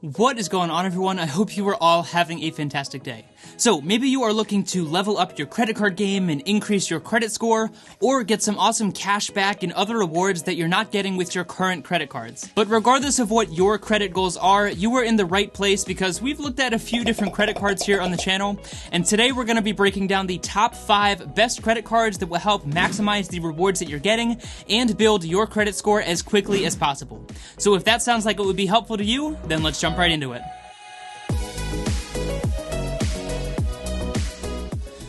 What is going on, everyone? I hope you are all having a fantastic day. So maybe you are looking to level up your credit card game and increase your credit score, or get some awesome cash back and other rewards that you're not getting with your current credit cards. But regardless of what your credit goals are, you are in the right place because we've looked at a few different credit cards here on the channel, and today we're going to be breaking down the top 5 best credit cards that will help maximize the rewards that you're getting and build your credit score as quickly as possible. So if that sounds like it would be helpful to you, then let's jump right into it.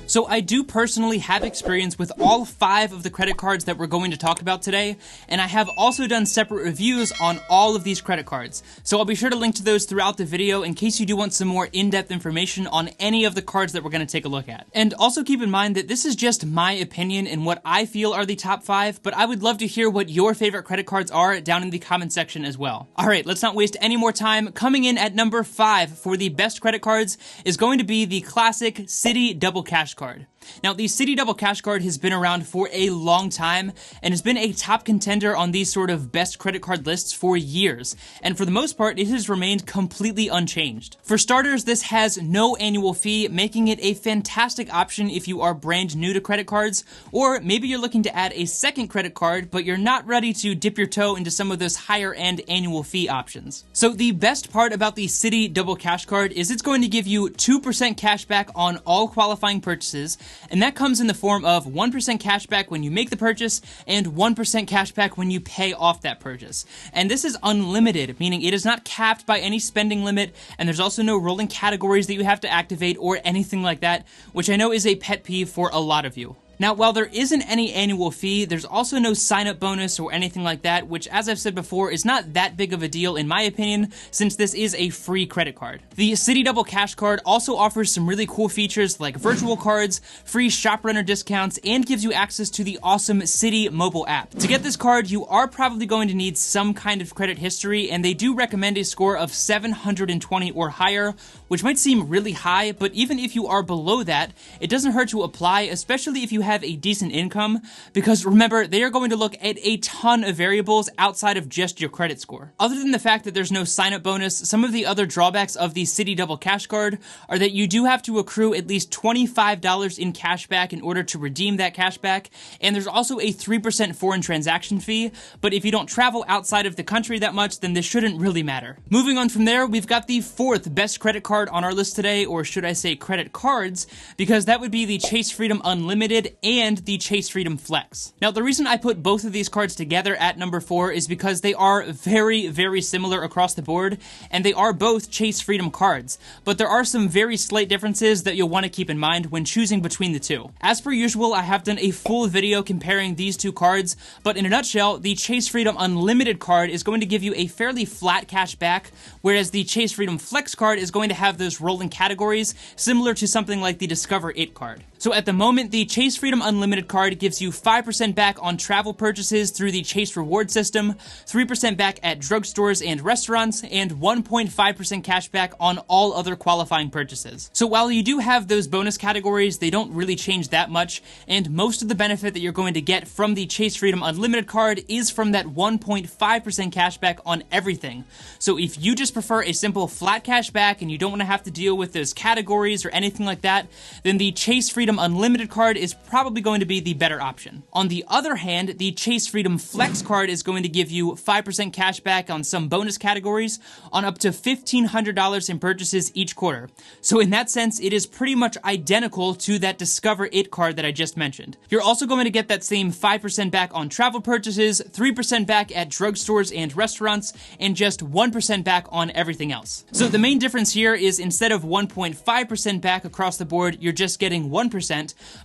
So I do personally have experience with all 5 of the credit cards that we're going to talk about today, and I have also done separate reviews on all of these credit cards. So I'll be sure to link to those throughout the video in case you do want some more in-depth information on any of the cards that we're going to take a look at. And also keep in mind that this is just my opinion and what I feel are the top 5, but I would love to hear what your favorite credit cards are down in the comment section as well. Alright, let's not waste any more time. Coming in at number 5 for the best credit cards is going to be the classic Citi Double Cash card. Now, the Citi Double Cash card has been around for a long time and has been a top contender on these sort of best credit card lists for years, and for the most part, it has remained completely unchanged. For starters, this has no annual fee, making it a fantastic option if you are brand new to credit cards, or maybe you're looking to add a second credit card, but you're not ready to dip your toe into some of those higher end annual fee options. So the best part about the Citi Double Cash card is it's going to give you 2% cash back on all qualifying purchases, and that comes in the form of 1% cash back when you make the purchase and 1% cash back when you pay off that purchase. And this is unlimited, meaning it is not capped by any spending limit, and there's also no rolling categories that you have to activate or anything like that, which I know is a pet peeve for a lot of you. Now, while there isn't any annual fee, there's also no sign-up bonus or anything like that, which, as I've said before, is not that big of a deal in my opinion, since this is a free credit card. The Citi Double Cash card also offers some really cool features like virtual cards, free ShopRunner discounts, and gives you access to the awesome Citi mobile app. To get this card, you are probably going to need some kind of credit history, and they do recommend a score of 720 or higher, which might seem really high, but even if you are below that, it doesn't hurt to apply, especially if you have a decent income, because remember, they are going to look at a ton of variables outside of just your credit score. Other than the fact that there's no sign-up bonus, some of the other drawbacks of the Citi Double Cash card are that you do have to accrue at least $25 in cash back in order to redeem that cash back, and there's also a 3% foreign transaction fee, but if you don't travel outside of the country that much, then this shouldn't really matter. Moving on from there, we've got the 4th best credit card on our list today, or should I say credit cards, because that would be the Chase Freedom Unlimited and the Chase Freedom Flex. Now, the reason I put both of these cards together at number 4 is because they are very, very similar across the board, and they are both Chase Freedom cards, but there are some very slight differences that you'll want to keep in mind when choosing between the two. As per usual, I have done a full video comparing these two cards, but in a nutshell, the Chase Freedom Unlimited card is going to give you a fairly flat cash back, whereas the Chase Freedom Flex card is going to have those rolling categories, similar to something like the Discover It card. So at the moment, the Chase Freedom Unlimited card gives you 5% back on travel purchases through the Chase Reward system, 3% back at drugstores and restaurants, and 1.5% cash back on all other qualifying purchases. So while you do have those bonus categories, they don't really change that much, and most of the benefit that you're going to get from the Chase Freedom Unlimited card is from that 1.5% cash back on everything. So if you just prefer a simple flat cash back and you don't want to have to deal with those categories or anything like that, then the Chase Freedom Unlimited card is probably going to be the better option. On the other hand, the Chase Freedom Flex card is going to give you 5% cash back on some bonus categories on up to $1,500 in purchases each quarter. So in that sense, it is pretty much identical to that Discover It card that I just mentioned. You're also going to get that same 5% back on travel purchases, 3% back at drugstores and restaurants, and just 1% back on everything else. So the main difference here is instead of 1.5% back across the board, you're just getting 1%,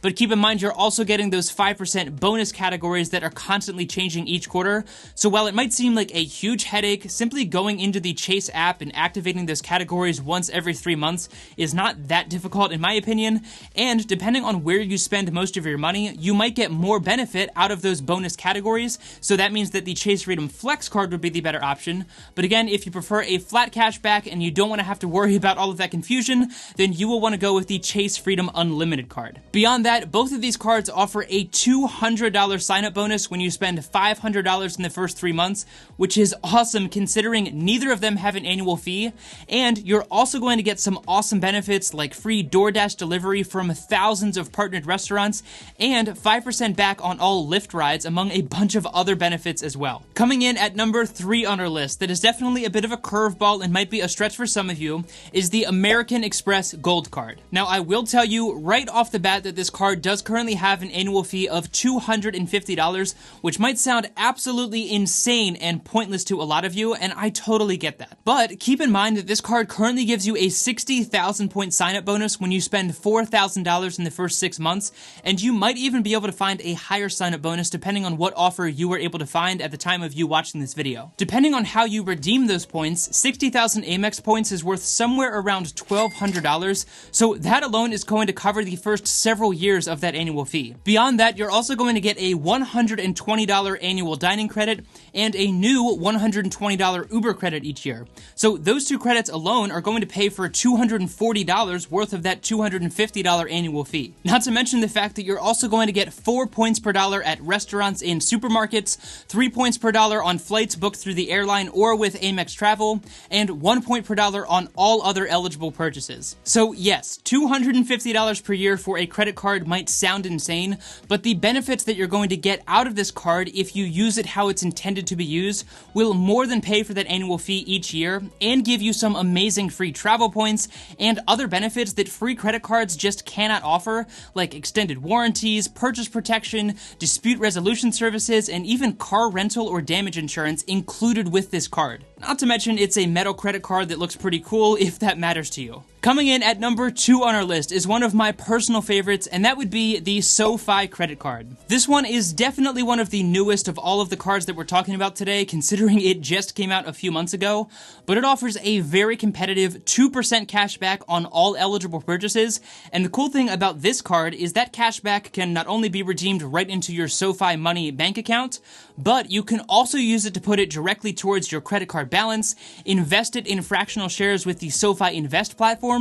but keep in mind you're also getting those 5% bonus categories that are constantly changing each quarter. So while it might seem like a huge headache, simply going into the Chase app and activating those categories once every 3 months is not that difficult in my opinion, and depending on where you spend most of your money, you might get more benefit out of those bonus categories, so that means that the Chase Freedom Flex card would be the better option. But again, if you prefer a flat cash back and you don't want to have to worry about all of that confusion, then you will want to go with the Chase Freedom Unlimited card. card. Beyond that, both of these cards offer a $200 sign-up bonus when you spend $500 in the first 3 months, which is awesome considering neither of them have an annual fee, and you're also going to get some awesome benefits like free DoorDash delivery from thousands of partnered restaurants, and 5% back on all Lyft rides, among a bunch of other benefits as well. Coming in at number 3 on our list, that is definitely a bit of a curveball and might be a stretch for some of you, is the American Express Gold Card. Now, I will tell you right off the bat that this card does currently have an annual fee of $250, which might sound absolutely insane and pointless to a lot of you, and I totally get that. But keep in mind that this card currently gives you a 60,000 point sign-up bonus when you spend $4,000 in the first 6 months, and you might even be able to find a higher sign-up bonus depending on what offer you were able to find at the time of you watching this video. Depending on how you redeem those points, 60,000 Amex points is worth somewhere around $1,200, so that alone is going to cover the first several years of that annual fee. Beyond that, you're also going to get a $120 annual dining credit and a new $120 Uber credit each year. So those two credits alone are going to pay for $240 worth of that $250 annual fee. Not to mention the fact that you're also going to get 4 points per dollar at restaurants and supermarkets, 3 points per dollar on flights booked through the airline or with Amex Travel, and 1 point per dollar on all other eligible purchases. So yes, $250 per year for a credit card might sound insane, but the benefits that you're going to get out of this card if you use it how it's intended to be used will more than pay for that annual fee each year and give you some amazing free travel points and other benefits that free credit cards just cannot offer, like extended warranties, purchase protection, dispute resolution services, and even car rental or damage insurance included with this card. Not to mention, it's a metal credit card that looks pretty cool if that matters to you. Coming in at number 2 on our list is one of my personal favorites, and that would be the SoFi credit card. This one is definitely one of the newest of all of the cards that we're talking about today, considering it just came out a few months ago, but it offers a very competitive 2% cash back on all eligible purchases, and the cool thing about this card is that cash back can not only be redeemed right into your SoFi Money bank account, but you can also use it to put it directly towards your credit card balance, invest it in fractional shares with the SoFi Invest platform,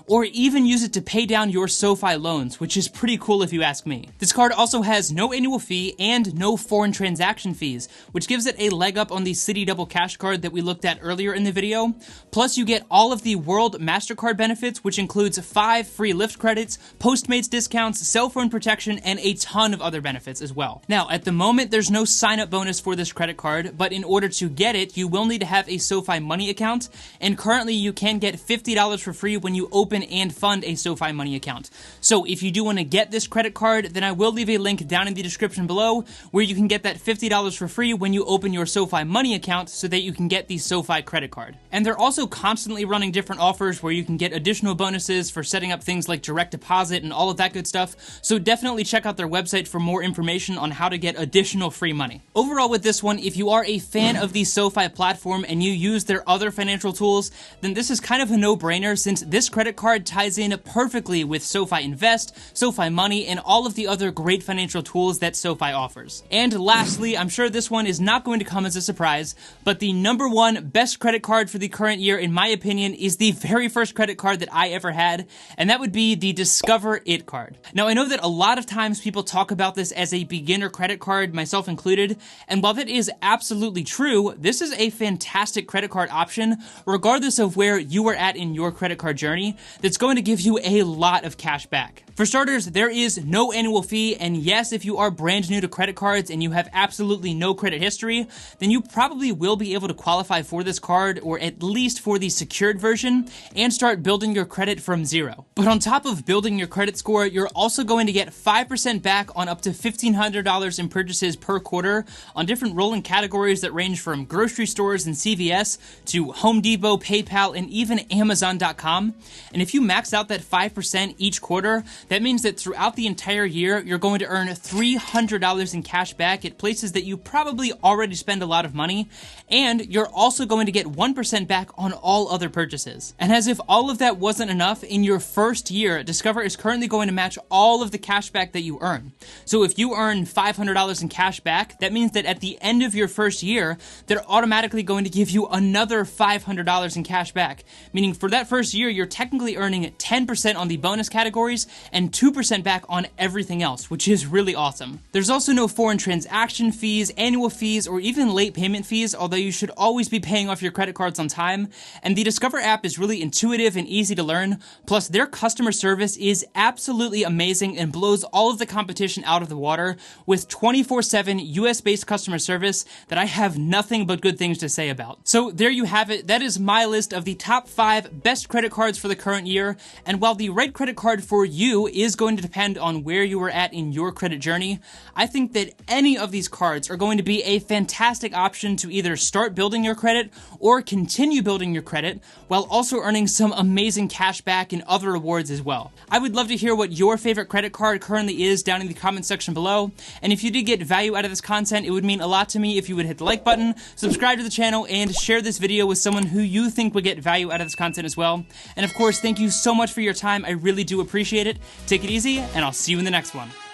or even use it to pay down your SoFi loans, which is pretty cool if you ask me. This card also has no annual fee and no foreign transaction fees, which gives it a leg up on the Citi Double Cash card that we looked at earlier in the video. Plus, you get all of the World MasterCard benefits, which includes 5 free Lyft credits, Postmates discounts, cell phone protection, and a ton of other benefits as well. Now, at the moment, there's no sign-up bonus for this credit card, but in order to get it, you will need to have a SoFi Money account, and currently you can get $50 for free when you open and fund a SoFi Money account. So if you do want to get this credit card, then I will leave a link down in the description below where you can get that $50 for free when you open your SoFi Money account so that you can get the SoFi credit card. And they're also constantly running different offers where you can get additional bonuses for setting up things like direct deposit and all of that good stuff, so definitely check out their website for more information on how to get additional free money. Overall with this one, if you are a fan of the SoFi platform and you use their other financial tools, then this is kind of a no-brainer since this credit card ties in perfectly with SoFi Invest, SoFi Money, and all of the other great financial tools that SoFi offers. And lastly, I'm sure this one is not going to come as a surprise, but the number 1 best credit card for the current year, in my opinion, is the very first credit card that I ever had, and that would be the Discover It card. Now, I know that a lot of times people talk about this as a beginner credit card, myself included, and while that is absolutely true, this is a fantastic credit card option, regardless of where you are at in your credit card journey, that's going to give you a lot of cash back. For starters, there is no annual fee, and yes, if you are brand new to credit cards and you have absolutely no credit history, then you probably will be able to qualify for this card, or at least for the secured version, and start building your credit from zero. But on top of building your credit score, you're also going to get 5% back on up to $1,500 in purchases per quarter on different rolling categories that range from grocery stores and CVS to Home Depot, PayPal, and even Amazon.com. And if you max out that 5% each quarter, that means that throughout the entire year, you're going to earn $300 in cash back at places that you probably already spend a lot of money, and you're also going to get 1% back on all other purchases. And as if all of that wasn't enough, in your first year, Discover is currently going to match all of the cash back that you earn. So if you earn $500 in cash back, that means means that at the end of your first year, they're automatically going to give you another $500 in cash back. Meaning for that first year, you're technically earning 10% on the bonus categories and 2% back on everything else, which is really awesome. There's also no foreign transaction fees, annual fees, or even late payment fees, although you should always be paying off your credit cards on time. And the Discover app is really intuitive and easy to learn. Plus, their customer service is absolutely amazing and blows all of the competition out of the water with 24/7 US-based customer service that I have nothing but good things to say about. So there you have it. That is my list of the top 5 best credit cards for the current year. And while the right credit card for you is going to depend on where you are at in your credit journey, I think that any of these cards are going to be a fantastic option to either start building your credit or continue building your credit while also earning some amazing cash back and other rewards as well. I would love to hear what your favorite credit card currently is down in the comment section below. And if you did get value out of this content, it would mean a lot to me if you would hit the like button, subscribe to the channel, and share this video with someone who you think would get value out of this content as well. And of course, thank you so much for your time. I really do appreciate it. Take it easy, and I'll see you in the next one.